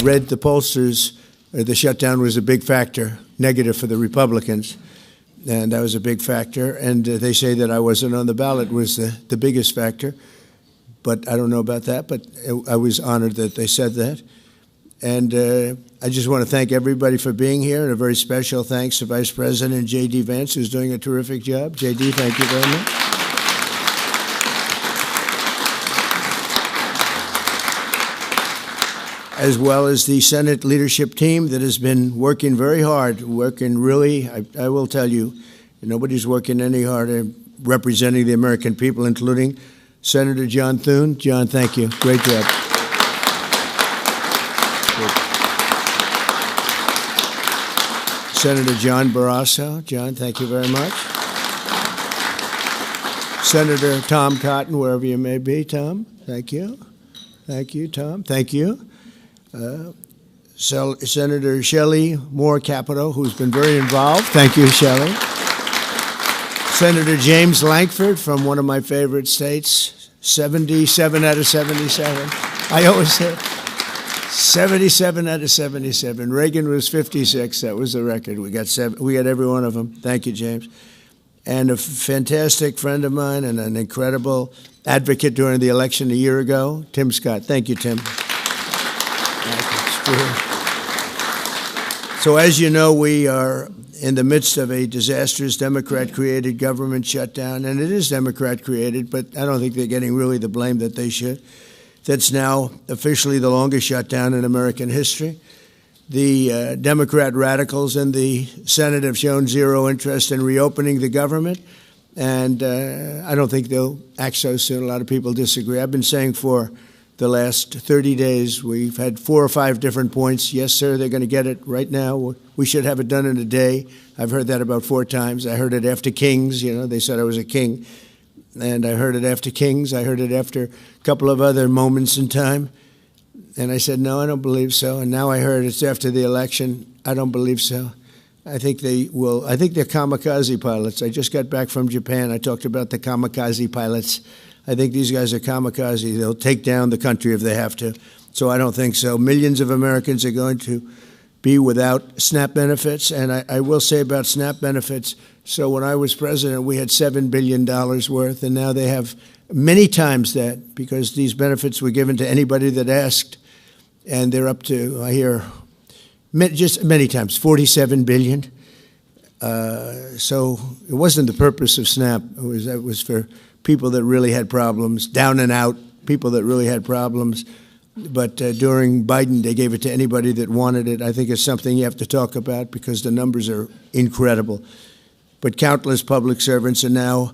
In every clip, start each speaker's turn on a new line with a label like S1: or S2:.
S1: Read the pollsters, the shutdown was a big factor, negative for the Republicans, and that was a big factor. And they say that I wasn't on the ballot was the biggest factor, but I don't know about that, but I was honored that they said that. And I just want to thank everybody for being here, and a very special thanks to Vice President J.D. Vance, who's doing a terrific job. J.D., thank you very much. As well as the Senate leadership team that has been working very hard, working really, I will tell you, nobody's working any harder representing the American people, including Senator John Thune. John, thank you. Great job. Good. Senator John Barrasso. John, thank you very much. Senator Tom Cotton, wherever you may be. Tom, thank you. Thank you, Tom. Thank you. Senator Shelley Moore Capito, who's been very involved. Thank you, Shelley. Senator James Lankford from one of my favorite states, 77 out of 77. I always say 77 out of 77. Reagan was 56. That was the record. We got every one of them. Thank you, James. And a fantastic friend of mine and an incredible advocate during the election a year ago, Tim Scott. Thank you, Tim. So as you know, we are in the midst of a disastrous Democrat-created government shutdown, and it is Democrat-created, but I don't think they're getting really the blame that they should. That's now officially the longest shutdown in American history. The Democrat radicals in the Senate have shown zero interest in reopening the government, and I don't think they'll act so soon. A lot of people disagree. I've been saying for the last 30 days, we've had 4 or 5 different points. Yes, sir, they're going to get it right now. We should have it done in a day. I've heard that about 4 times. I heard it after Kings. They said I was a king. And I heard it after Kings. I heard it after a couple of other moments in time. And I said, no, I don't believe so. And now I heard it's after the election. I don't believe so. I think they will. I think they're kamikaze pilots. I just got back from Japan. I talked about the kamikaze pilots. I think these guys are kamikaze. They'll take down the country if they have to. So I don't think so. Millions of Americans are going to be without SNAP benefits. And I will say about SNAP benefits, so when I was president, we had $7 billion worth, and now they have many times that, because these benefits were given to anybody that asked, and they're up to, I hear, just many times, $47 billion. So it wasn't the purpose of SNAP. It was for people that really had problems, down and out, people that really had problems. But during Biden, they gave it to anybody that wanted it. I think it's something you have to talk about because the numbers are incredible. But countless public servants are now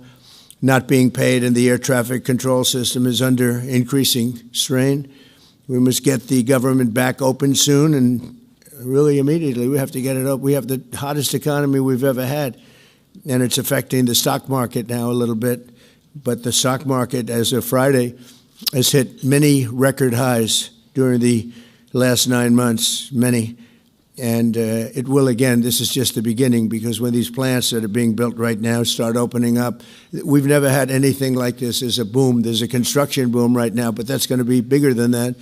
S1: not being paid, and the air traffic control system is under increasing strain. We must get the government back open soon, and really immediately. We have to get it up. We have the hottest economy we've ever had, and it's affecting the stock market now a little bit. But the stock market, as of Friday, has hit many record highs during the last 9 months, many. And it will again. This is just the beginning, because when these plants that are being built right now start opening up, we've never had anything like this. There's a boom. There's a construction boom right now, but that's going to be bigger than that.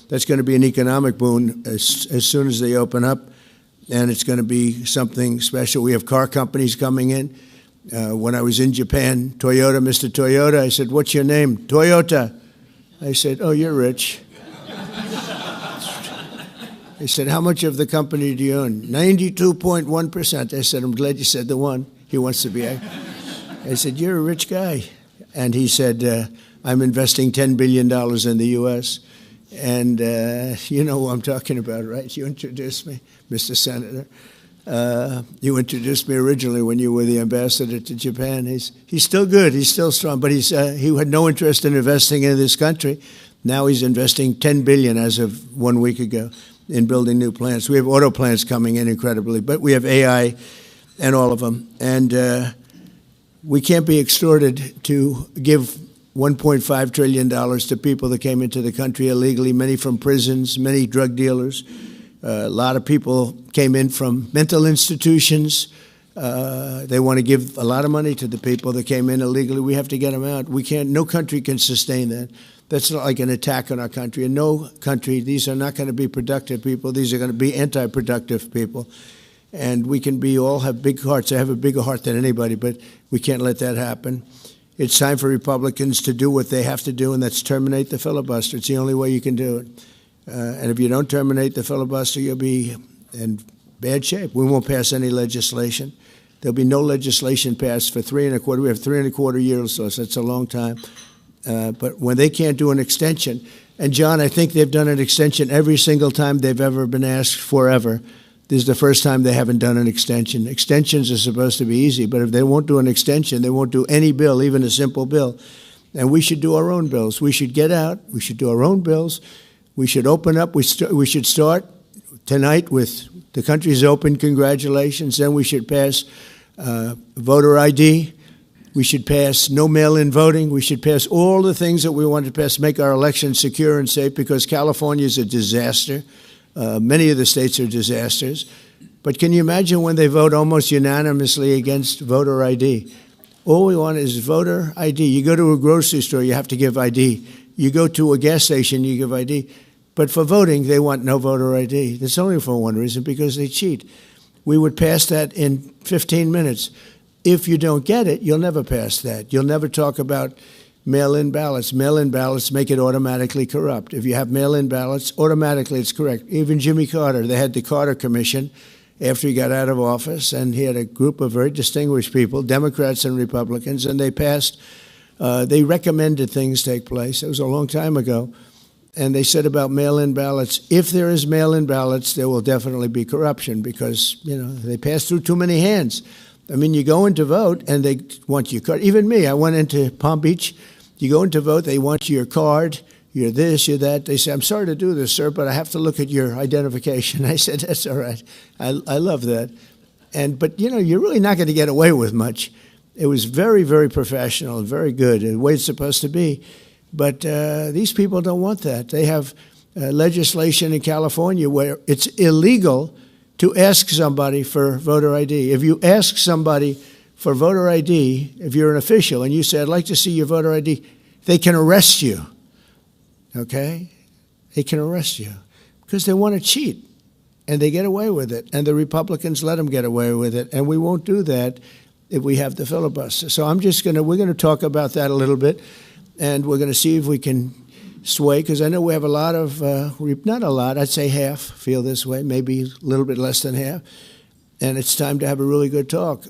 S1: That's going to be an economic boom as soon as they open up, and it's going to be something special. We have car companies coming in. When I was in Japan, Toyota, Mr. Toyota, I said, what's your name? Toyota. I said, oh, you're rich. He said, how much of the company do you own? 92.1%. I said, I'm glad you said the one. He wants to be. I said, you're a rich guy. And he said, I'm investing $10 billion in the U.S. And you know who I'm talking about, right? You introduced me, Mr. Senator. You introduced me originally when you were the ambassador to Japan. He's still good. He's still strong. But he had no interest in investing in this country. Now he's investing $10 billion as of 1 week ago in building new plants. We have auto plants coming in incredibly, but we have AI and all of them. And we can't be extorted to give $1.5 trillion to people that came into the country illegally, many from prisons, many drug dealers. A lot of people came in from mental institutions. They want to give a lot of money to the people that came in illegally. We have to get them out. We can't. No country can sustain that. That's not like an attack on our country. In no country, these are not going to be productive people. These are going to be anti-productive people. And we can all have big hearts. I have a bigger heart than anybody, but we can't let that happen. It's time for Republicans to do what they have to do, and that's terminate the filibuster. It's the only way you can do it. And if you don't terminate the filibuster, you'll be in bad shape. We won't pass any legislation. There'll be no legislation passed for 3.25. We have 3.25 years, so that's a long time. But when they can't do an extension, and John, I think they've done an extension every single time they've ever been asked forever. This is the first time they haven't done an extension. Extensions are supposed to be easy, but if they won't do an extension, they won't do any bill, even a simple bill. And we should do our own bills. We should get out. We should do our own bills. We should open up. We should start tonight with the country's open. Congratulations. Then we should pass voter ID. We should pass no mail-in voting. We should pass all the things that we want to pass, make our elections secure and safe, because California is a disaster. Many of the states are disasters. But can you imagine when they vote almost unanimously against voter ID? All we want is voter ID. You go to a grocery store, you have to give ID. You go to a gas station, you give ID. But for voting, they want no voter ID. That's only for one reason, because they cheat. We would pass that in 15 minutes. If you don't get it, you'll never pass that. You'll never talk about mail-in ballots. Mail-in ballots make it automatically corrupt. If you have mail-in ballots, automatically it's correct. Even Jimmy Carter, they had the Carter Commission after he got out of office, and he had a group of very distinguished people, Democrats and Republicans, and they passed, they recommended things take place. It was a long time ago. And they said about mail-in ballots, if there is mail-in ballots, there will definitely be corruption because, they pass through too many hands. I mean, you go in to vote, and they want your card. Even me, I went into Palm Beach. You go in to vote, they want your card, you're this, you're that. They say, I'm sorry to do this, sir, but I have to look at your identification. I said, that's all right. I love that. But you're really not going to get away with much. It was very, very professional and very good, the way it's supposed to be. But these people don't want that. They have legislation in California where it's illegal to ask somebody for voter ID. If you ask somebody for voter ID, if you're an official, and you say, I'd like to see your voter ID, they can arrest you, okay? They can arrest you because they want to cheat, and they get away with it, and the Republicans let them get away with it, and we won't do that if we have the filibuster. So we're going to talk about that a little bit, and we're going to see if we can sway, because I know we have a lot of, not a lot, I'd say half feel this way, maybe a little bit less than half, and it's time to have a really good talk.